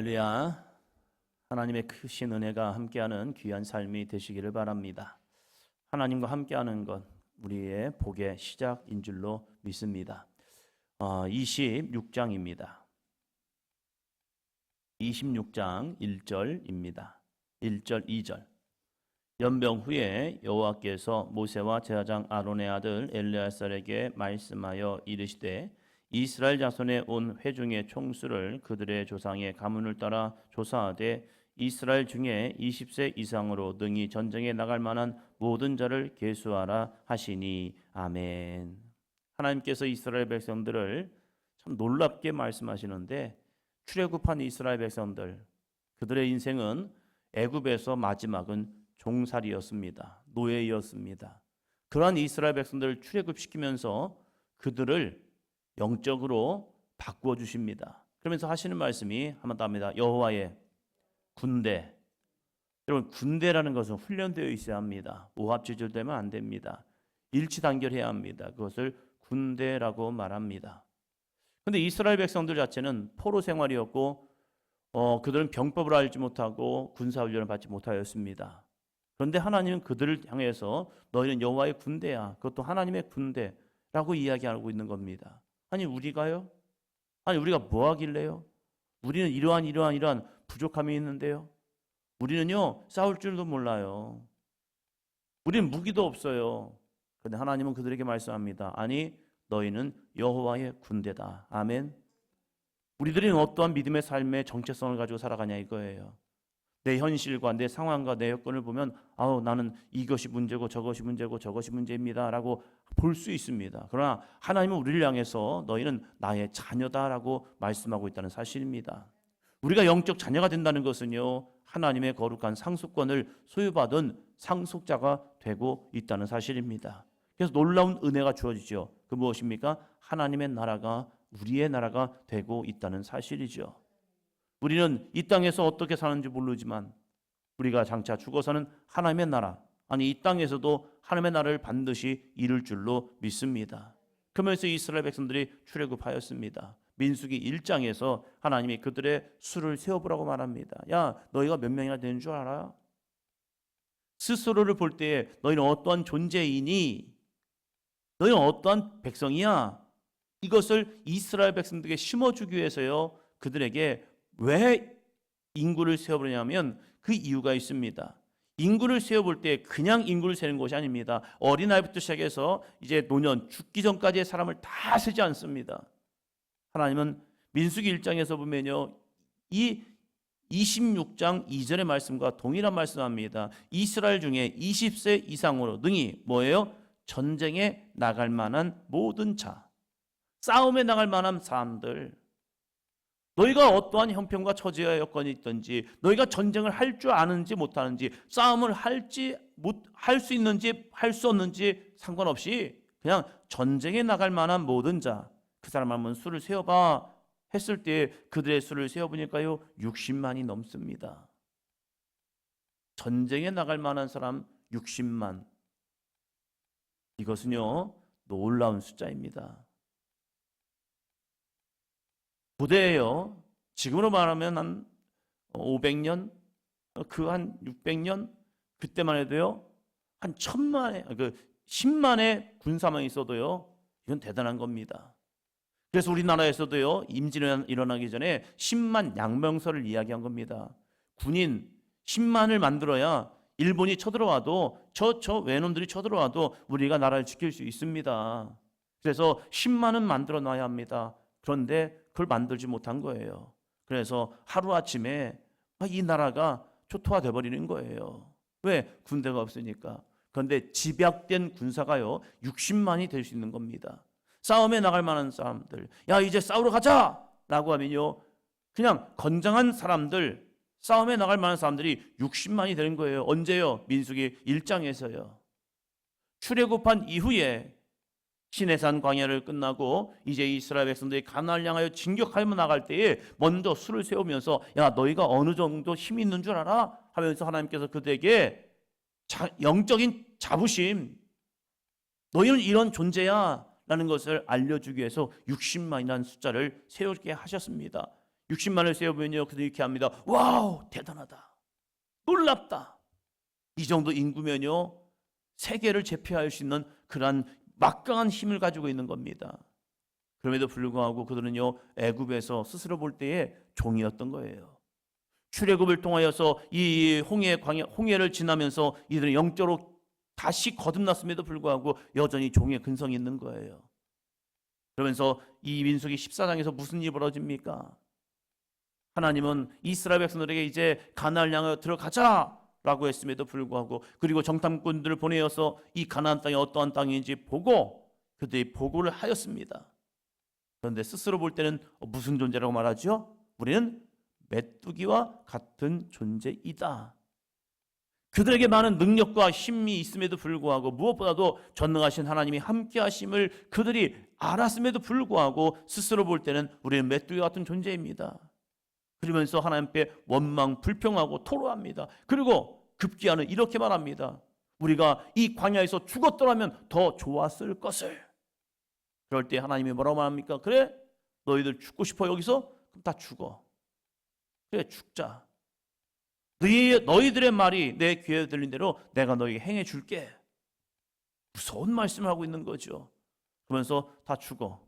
할렐루야. 하나님의 크신 은혜가 함께하는 귀한 삶이 되시기를 바랍니다. 하나님과 함께하는 것 우리의 복의 시작인 줄로 믿습니다. 26장입니다. 26장 1절입니다. 1절 2절. 연병 후에 여호와께서 모세와 제사장 아론의 아들 엘르야살에게 말씀하여 이르시되 이스라엘 자손의 온 회중의 총수를 그들의 조상의 가문을 따라 조사하되 이스라엘 중에 20세 이상으로 능히 전쟁에 나갈 만한 모든 자를 계수하라 하시니 아멘. 하나님께서 이스라엘 백성들을 참 놀랍게 말씀하시는데 출애굽한 이스라엘 백성들 그들의 인생은 애굽에서 마지막은 종살이였습니다. 노예였습니다. 그러한 이스라엘 백성들을 출애굽시키면서 그들을 영적으로 바꾸어 주십니다. 그러면서 하시는 말씀이 한번 더 합니다. 여호와의 군대. 여러분, 군대라는 것은 훈련되어 있어야 합니다. 오합지졸되면 안 됩니다. 일치단결해야 합니다. 그것을 군대라고 말합니다. 그런데 이스라엘 백성들 자체는 포로 생활이었고 그들은 병법을 알지 못하고 군사훈련을 받지 못하였습니다. 그런데 하나님은 그들을 향해서 너희는 여호와의 군대야. 그것도 하나님의 군대라고 이야기하고 있는 겁니다. 아니 우리가요? 아니 우리가 뭐 하길래요? 우리는 이러한 부족함이 있는데요. 우리는요 싸울 줄도 몰라요. 우리는 무기도 없어요. 그런데 하나님은 그들에게 말씀합니다. 아니 너희는 여호와의 군대다. 아멘. 우리들은 어떠한 믿음의 삶의 정체성을 가지고 살아가냐 이거예요. 내 현실과 내 상황과 내 여건을 보면 나는 이것이 문제고 저것이 문제고 저것이 문제입니다 라고 볼 수 있습니다. 그러나 하나님은 우리를 향해서 너희는 나의 자녀다라고 말씀하고 있다는 사실입니다. 우리가 영적 자녀가 된다는 것은요 하나님의 거룩한 상속권을 소유받은 상속자가 되고 있다는 사실입니다. 그래서 놀라운 은혜가 주어지죠. 그 무엇입니까? 하나님의 나라가 우리의 나라가 되고 있다는 사실이죠. 우리는 이 땅에서 어떻게 사는지 모르지만 우리가 장차 죽어서는 하나님의 나라, 아니 이 땅에서도 하나님의 나라를 반드시 이룰 줄로 믿습니다. 그러면서 이스라엘 백성들이 출애굽하였습니다. 민수기 1장에서 하나님이 그들의 수를 세어보라고 말합니다. 야 너희가 몇 명이나 되는 줄 알아? 스스로를 볼 때에 너희는 어떠한 존재이니? 너희는 어떠한 백성이야? 이것을 이스라엘 백성들에게 심어주기 위해서요 그들에게 왜 인구를 세어보냐면 그 이유가 있습니다. 인구를 세어볼 때 그냥 인구를 세는 것이 아닙니다. 어린아이부터 시작해서 이제 노년 죽기 전까지의 사람을 다 세지 않습니다. 하나님은 민수기 1장에서 보면요 이 26장 2절의 말씀과 동일한 말씀합니다. 이스라엘 중에 20세 이상으로 능히 뭐예요? 전쟁에 나갈 만한 모든 자, 싸움에 나갈 만한 사람들, 너희가 어떠한 형편과 처지와 여건이 있든지 너희가 전쟁을 할 줄 아는지 못하는지 싸움을 할 수 있는지 할 수 없는지 상관없이 그냥 전쟁에 나갈 만한 모든 자, 그 사람 한번 수를 세어봐 했을 때 그들의 수를 세어보니까요 60만이 넘습니다. 전쟁에 나갈 만한 사람 60만. 이것은요 놀라운 숫자입니다. 고대에요. 지금으로 말하면 한 500년, 한 600년 그때만 해도요. 한 10만의 군사만 있어도요. 이건 대단한 겁니다. 그래서 우리나라에서도요. 임진왜란 일어나기 전에 10만 양병설을 이야기한 겁니다. 군인 10만을 만들어야 일본이 쳐들어와도 저 외놈들이 쳐들어와도 우리가 나라를 지킬 수 있습니다. 그래서 10만은 만들어 놔야 합니다. 그런데 그걸 만들지 못한 거예요. 그래서 하루아침에 이 나라가 초토화돼 버리는 거예요. 왜? 군대가 없으니까. 그런데 집약된 군사가요 60만이 될 수 있는 겁니다. 싸움에 나갈 만한 사람들, 야 이제 싸우러 가자 라고 하면요 그냥 건장한 사람들, 싸움에 나갈 만한 사람들이 60만이 되는 거예요. 언제요? 민수기 1장에서요. 출애굽한 이후에 시내산 광야를 끝나고 이제 이스라엘 백성들이 가나안을 향하여 진격하여 나갈 때에 먼저 수를 세우면서 야 너희가 어느 정도 힘이 있는 줄 알아? 하면서 하나님께서 그들에게 영적인 자부심, 너희는 이런 존재야 라는 것을 알려주기 위해서 60만이라는 숫자를 세우게 하셨습니다. 60만을 세어보면요, 그들이 이렇게 합니다. 와우, 대단하다, 놀랍다. 이 정도 인구면요, 세계를 제패할 수 있는 그러한 막강한 힘을 가지고 있는 겁니다. 그럼에도 불구하고 그들은요, 애굽에서 스스로 볼 때에 종이었던 거예요. 출애굽을 통하여서 이 홍해를 지나면서 이들은 영적으로 다시 거듭났음에도 불구하고 여전히 종의 근성이 있는 거예요. 그러면서 이 민수기 14장에서 무슨 일이 벌어집니까? 하나님은 이스라엘 백성들에게 이제 가나안을 향하여 들어가자라고 했음에도 불구하고, 그리고 정탐꾼들을 보내어서 이 가나안 땅이 어떠한 땅인지 보고 그들이 보고를 하였습니다. 그런데 스스로 볼 때는 무슨 존재라고 말하죠? 우리는 메뚜기와 같은 존재이다. 그들에게 많은 능력과 힘이 있음에도 불구하고, 무엇보다도 전능하신 하나님이 함께 하심을 그들이 알았음에도 불구하고 스스로 볼 때는 우리는 메뚜기 같은 존재입니다. 그러면서 하나님께 원망 불평하고 토로합니다. 그리고 급기야는 이렇게 말합니다. 우리가 이 광야에서 죽었더라면 더 좋았을 것을. 그럴 때 하나님이 뭐라고 말합니까? 그래, 너희들 죽고 싶어 여기서? 그럼 다 죽어. 그래, 죽자. 너희들의 말이 내 귀에 들린 대로 내가 너희에게 행해 줄게. 무서운 말씀을 하고 있는 거죠. 그러면서 다 죽어.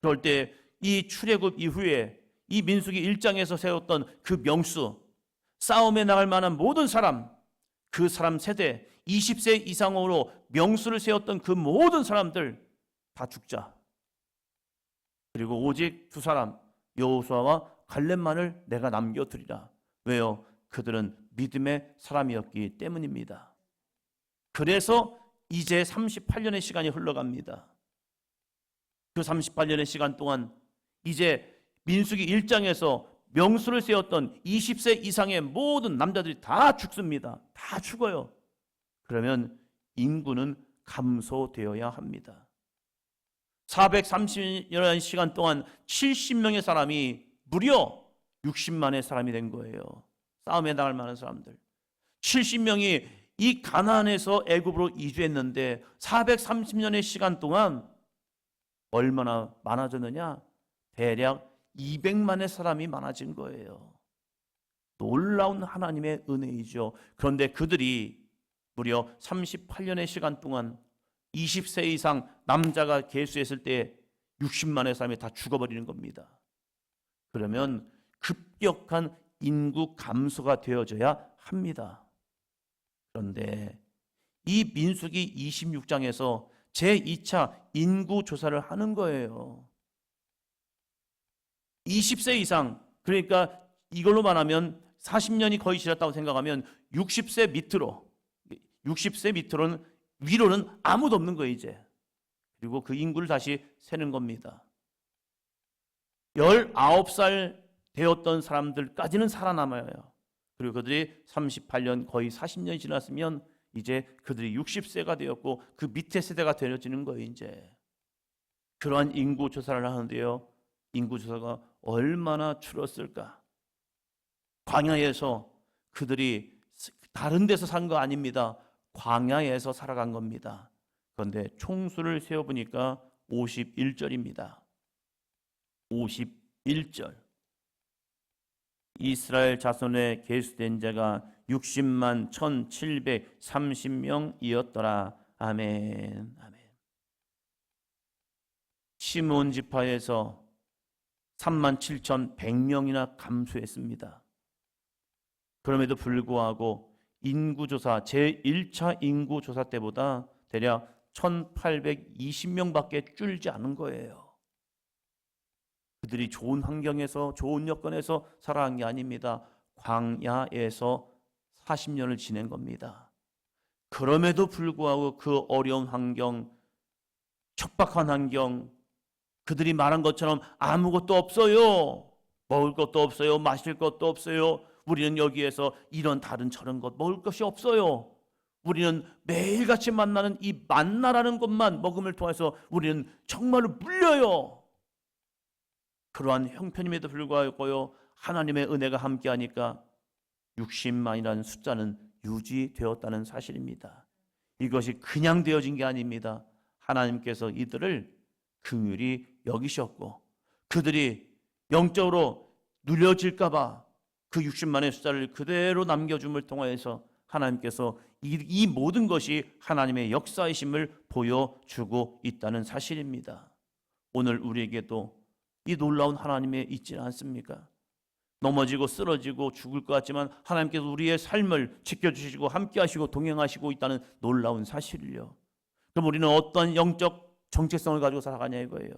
그럴 때 이 출애굽 이후에 이 민수기 1장에서 세웠던 그 명수, 싸움에 나갈 만한 모든 사람, 그 사람 세대 20세 이상으로 명수를 세웠던 그 모든 사람들 다 죽자. 그리고 오직 두 사람, 여호수아와 갈렙만을 내가 남겨두리라. 왜요? 그들은 믿음의 사람이었기 때문입니다. 그래서 이제 38년의 시간이 흘러갑니다. 그 38년의 시간 동안 이제 민수기 1장에서 명수를 세웠던 20세 이상의 모든 남자들이 다 죽습니다. 다 죽어요. 그러면 인구는 감소되어야 합니다. 430여년 시간 동안 70명의 사람이 무려 60만의 사람이 된 거예요. 싸움에 나갈 만한 사람들 70명이 이 가나안에서 애굽으로 이주했는데 430년의 시간 동안 얼마나 많아졌느냐? 대략 200만의 사람이 많아진 거예요. 놀라운 하나님의 은혜이죠. 그런데 그들이 무려 38년의 시간 동안 20세 이상 남자가 계수했을 때 60만의 사람이 다 죽어버리는 겁니다. 그러면 급격한 인구 감소가 되어져야 합니다. 그런데 이 민수기 26장에서 제2차 인구 조사를 하는 거예요. 20세 이상, 그러니까 이걸로 말하면 40년이 거의 지났다고 생각하면 60세 밑으로는 위로는 아무도 없는 거예요 이제. 그리고 그 인구를 다시 세는 겁니다. 19살 되었던 사람들까지는 살아남아요. 그리고 그들이 38년 거의 40년이 지났으면 이제 그들이 60세가 되었고 그 밑에 세대가 되어지는 거예요 이제. 그러한 인구 조사를 하는데요, 인구 조사가 얼마나 줄었을까? 광야에서 그들이 다른 데서 산 거 아닙니다. 광야에서 살아간 겁니다. 그런데 총수를 세어보니까 51절입니다. 51절. 이스라엘 자손에 계수된 자가 60만 1730명이었더라. 아멘. 아멘. 시므온 지파에서 37,100명이나 감소했습니다. 그럼에도 불구하고 인구조사 제1차 인구조사 때보다 대략 1,820명밖에 줄지 않은 거예요. 그들이 좋은 환경에서 좋은 여건에서 살아간 게 아닙니다. 광야에서 40년을 지낸 겁니다. 그럼에도 불구하고 그 어려운 환경, 척박한 환경, 그들이 말한 것처럼 아무것도 없어요. 먹을 것도 없어요. 마실 것도 없어요. 우리는 여기에서 이런 다른 저런 것 먹을 것이 없어요. 우리는 매일같이 만나는 이 만나라는 것만 먹음을 통해서 우리는 정말로 물려요. 그러한 형편임에도 불구하고 하나님의 은혜가 함께하니까 60만이라는 숫자는 유지되었다는 사실입니다. 이것이 그냥 되어진 게 아닙니다. 하나님께서 이들을 긍휼히 여기셨고 그들이 영적으로 누려질까봐 그 60만의 숫자를 그대로 남겨줌을 통하여서 하나님께서 이 모든 것이 하나님의 역사이심을 보여주고 있다는 사실입니다. 오늘 우리에게도 이 놀라운 하나님이 있지는 않습니까? 넘어지고 쓰러지고 죽을 것 같지만 하나님께서 우리의 삶을 지켜주시고 함께하시고 동행하시고 있다는 놀라운 사실을요. 그럼 우리는 어떤 영적 정체성을 가지고 살아가냐 이거예요.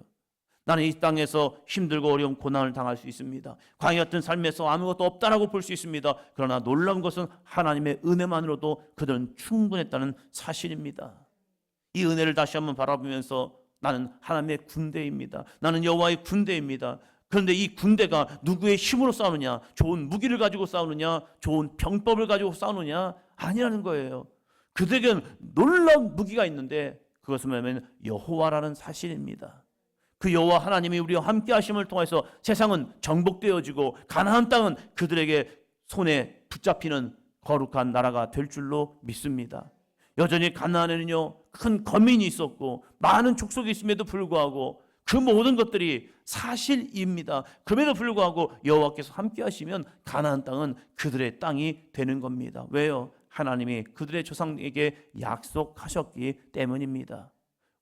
나는 이 땅에서 힘들고 어려운 고난을 당할 수 있습니다. 광야 같은 삶에서 아무것도 없다라고 볼 수 있습니다. 그러나 놀라운 것은 하나님의 은혜만으로도 그들은 충분했다는 사실입니다. 이 은혜를 다시 한번 바라보면서 나는 하나님의 군대입니다. 나는 여호와의 군대입니다. 그런데 이 군대가 누구의 힘으로 싸우느냐, 좋은 무기를 가지고 싸우느냐, 좋은 병법을 가지고 싸우느냐 아니라는 거예요. 그들에게는 놀라운 무기가 있는데 그것은 뭐냐면 여호와라는 사실입니다. 그 여호와 하나님이 우리와 함께 하심을 통해서 세상은 정복되어지고 가나안 땅은 그들에게 손에 붙잡히는 거룩한 나라가 될 줄로 믿습니다. 여전히 가나안에는요 큰 거민이 있었고 많은 족속이 있음에도 불구하고 그 모든 것들이 사실입니다. 그럼에도 불구하고 여호와께서 함께 하시면 가나안 땅은 그들의 땅이 되는 겁니다. 왜요? 하나님이 그들의 조상에게 약속하셨기 때문입니다.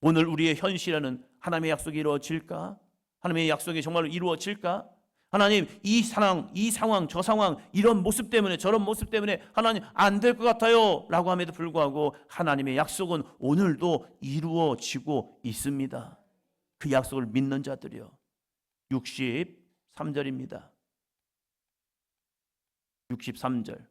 오늘 우리의 현실에는 하나님의 약속이 이루어질까? 하나님의 약속이 정말로 이루어질까? 하나님 이 상황, 저 상황, 이런 모습 때문에 저런 모습 때문에 하나님 안 될 것 같아요 라고 함에도 불구하고 하나님의 약속은 오늘도 이루어지고 있습니다. 그 약속을 믿는 자들이요. 63절입니다. 63절.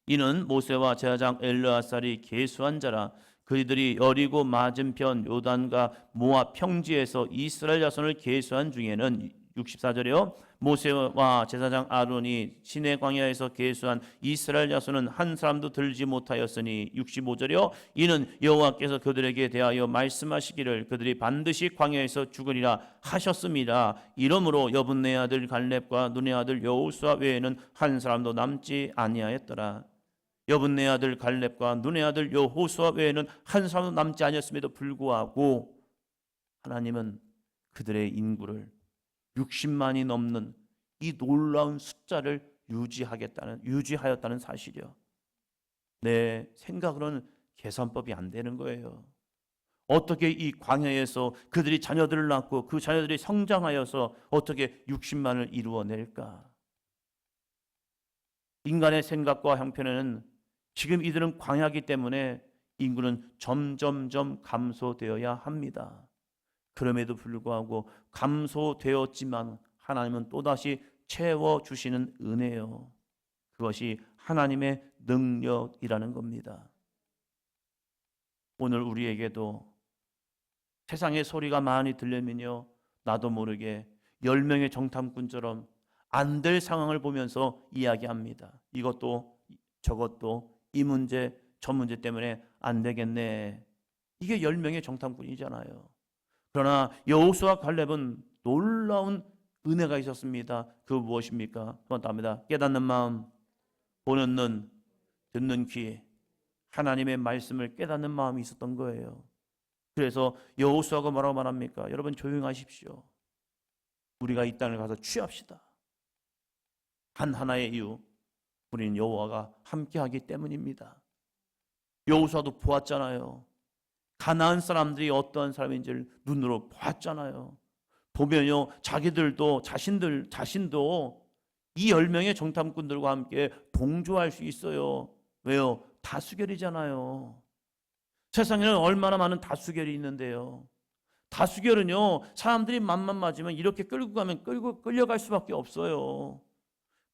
이는 모세와 제사장 엘르아살이 계수한 자라. 그들이 여리고 맞은편 요단과 모압 평지에서 이스라엘 자손을 계수한 중에는 64절이요. 모세와 제사장 아론이 시내 광야에서 계수한 이스라엘 자손은 한 사람도 들지 못하였으니 65절이요. 이는 여호와께서 그들에게 대하여 말씀하시기를 그들이 반드시 광야에서 죽으리라 하셨습니다. 이러므로 여분네 아들 갈렙과 눈의 아들 여호수아 외에는 한 사람도 남지 아니하였더라. 여분네 아들 갈렙과 눈의 아들 여호수아 외에는 한 사람도 남지 아니었음에도 불구하고 하나님은 그들의 인구를 60만이 넘는 이 놀라운 숫자를 유지하였다는 사실이요. 내 생각으로는 계산법이 안 되는 거예요. 어떻게 이 광야에서 그들이 자녀들을 낳고 그 자녀들이 성장하여서 어떻게 60만을 이루어낼까? 인간의 생각과 형편에는 지금 이들은 광야이기 때문에 인구는 점점점 감소되어야 합니다. 그럼에도 불구하고 감소되었지만 하나님은 또다시 채워주시는 은혜요. 그것이 하나님의 능력이라는 겁니다. 오늘 우리에게도 세상의 소리가 많이 들리면요 나도 모르게 10명의 정탐꾼처럼 안 될 상황을 보면서 이야기합니다. 이것도 저것도 이 문제 저 문제 때문에 안 되겠네. 이게 10명의 정탐꾼이잖아요. 그러나 여호수아 갈렙은 놀라운 은혜가 있었습니다. 그 무엇입니까? 한번 더 합니다. 깨닫는 마음, 보는 눈, 듣는 귀, 하나님의 말씀을 깨닫는 마음이 있었던 거예요. 그래서 여호수아가 뭐라고 말합니까? 여러분 조용하십시오. 우리가 이 땅을 가서 취합시다. 하나의 이유, 우리는 여호와가 함께하기 때문입니다. 여호수아도 보았잖아요. 가나안 사람들이 어떠한 사람인지를 눈으로 보았잖아요. 보면요 자기들도 자신도 이 10명의 정탐꾼들과 함께 동조할 수 있어요. 왜요? 다수결이잖아요. 세상에는 얼마나 많은 다수결이 있는데요. 다수결은요 사람들이 맘만 맞으면 이렇게 끌고 가면 끌려갈 수밖에 없어요.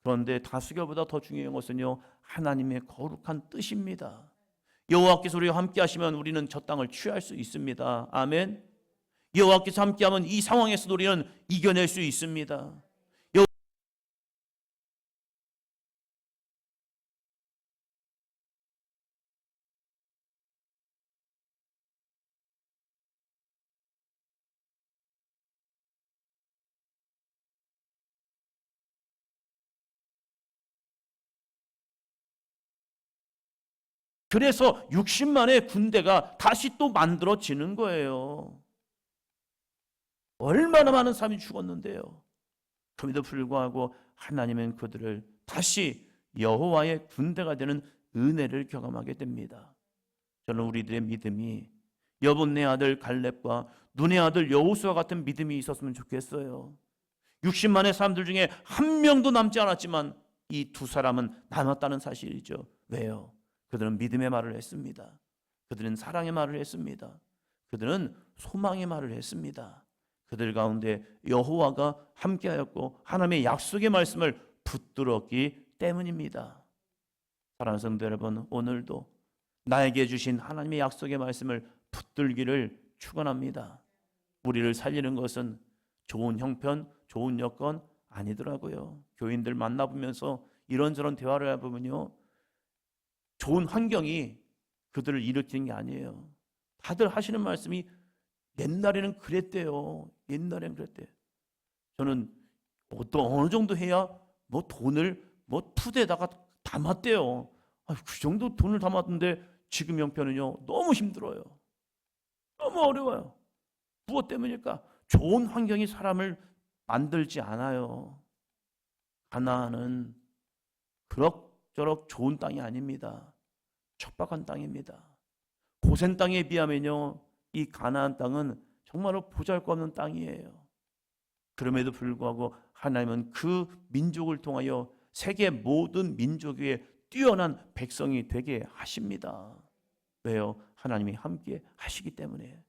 그런데 다수결보다 더 중요한 것은요 하나님의 거룩한 뜻입니다. 여호와께서 우리와 함께 하시면 우리는 저 땅을 취할 수 있습니다. 아멘. 여호와께서 함께하면 이 상황에서도 우리는 이겨낼 수 있습니다. 그래서 60만의 군대가 다시 또 만들어지는 거예요. 얼마나 많은 사람이 죽었는데요. 그럼에도 불구하고 하나님은 그들을 다시 여호와의 군대가 되는 은혜를 경험하게 됩니다. 저는 우리들의 믿음이 여분네 아들 갈렙과 눈의 아들 여호수아 같은 믿음이 있었으면 좋겠어요. 60만의 사람들 중에 한 명도 남지 않았지만 이 두 사람은 남았다는 사실이죠. 왜요? 그들은 믿음의 말을 했습니다. 그들은 사랑의 말을 했습니다. 그들은 소망의 말을 했습니다. 그들 가운데 여호와가 함께하였고 하나님의 약속의 말씀을 붙들었기 때문입니다. 사랑하는 성도 여러분, 오늘도 나에게 주신 하나님의 약속의 말씀을 붙들기를 축원합니다. 우리를 살리는 것은 좋은 형편, 좋은 여건 아니더라고요. 교인들 만나보면서 이런저런 대화를 해보면요, 좋은 환경이 그들을 일으키는 게 아니에요. 다들 하시는 말씀이 옛날에는 그랬대요. 옛날에는 그랬대요. 저는 어느 정도 해야 돈을 푸대에다가 담았대요. 그 정도 돈을 담았는데 지금 형편은요, 너무 힘들어요. 너무 어려워요. 무엇 때문일까? 좋은 환경이 사람을 만들지 않아요. 가나안은 그럭저럭 좋은 땅이 아닙니다. 척박한 땅입니다. 고센 땅에 비하면요, 이 가나안 땅은 정말로 보잘것없는 땅이에요. 그럼에도 불구하고 하나님은 그 민족을 통하여 세계 모든 민족 위에 뛰어난 백성이 되게 하십니다. 왜요? 하나님이 함께 하시기 때문에.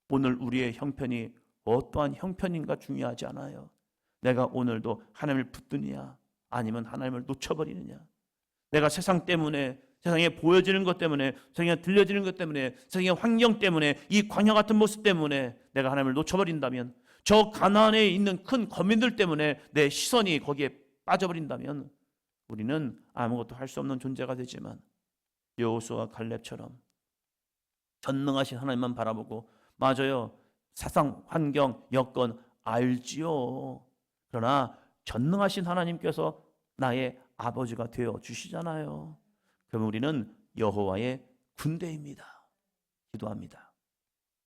오늘 우리의 형편이 어떠한 형편인가 중요하지 않아요. 내가 오늘도 하나님을 붙드느냐 아니면 하나님을 놓쳐버리느냐. 내가 세상 때문에, 세상에 보여지는 것 때문에, 세상에 들려지는 것 때문에, 세상의 환경 때문에, 이 광야 같은 모습 때문에 내가 하나님을 놓쳐버린다면, 저 가나안에 있는 큰 거민들 때문에 내 시선이 거기에 빠져버린다면 우리는 아무것도 할 수 없는 존재가 되지만 여호수아와 갈렙처럼 전능하신 하나님만 바라보고, 맞아요, 세상 환경 여건 알지요. 그러나 전능하신 하나님께서 나의 아버지가 되어 주시잖아요. 그럼 우리는 여호와의 군대입니다. 기도합니다.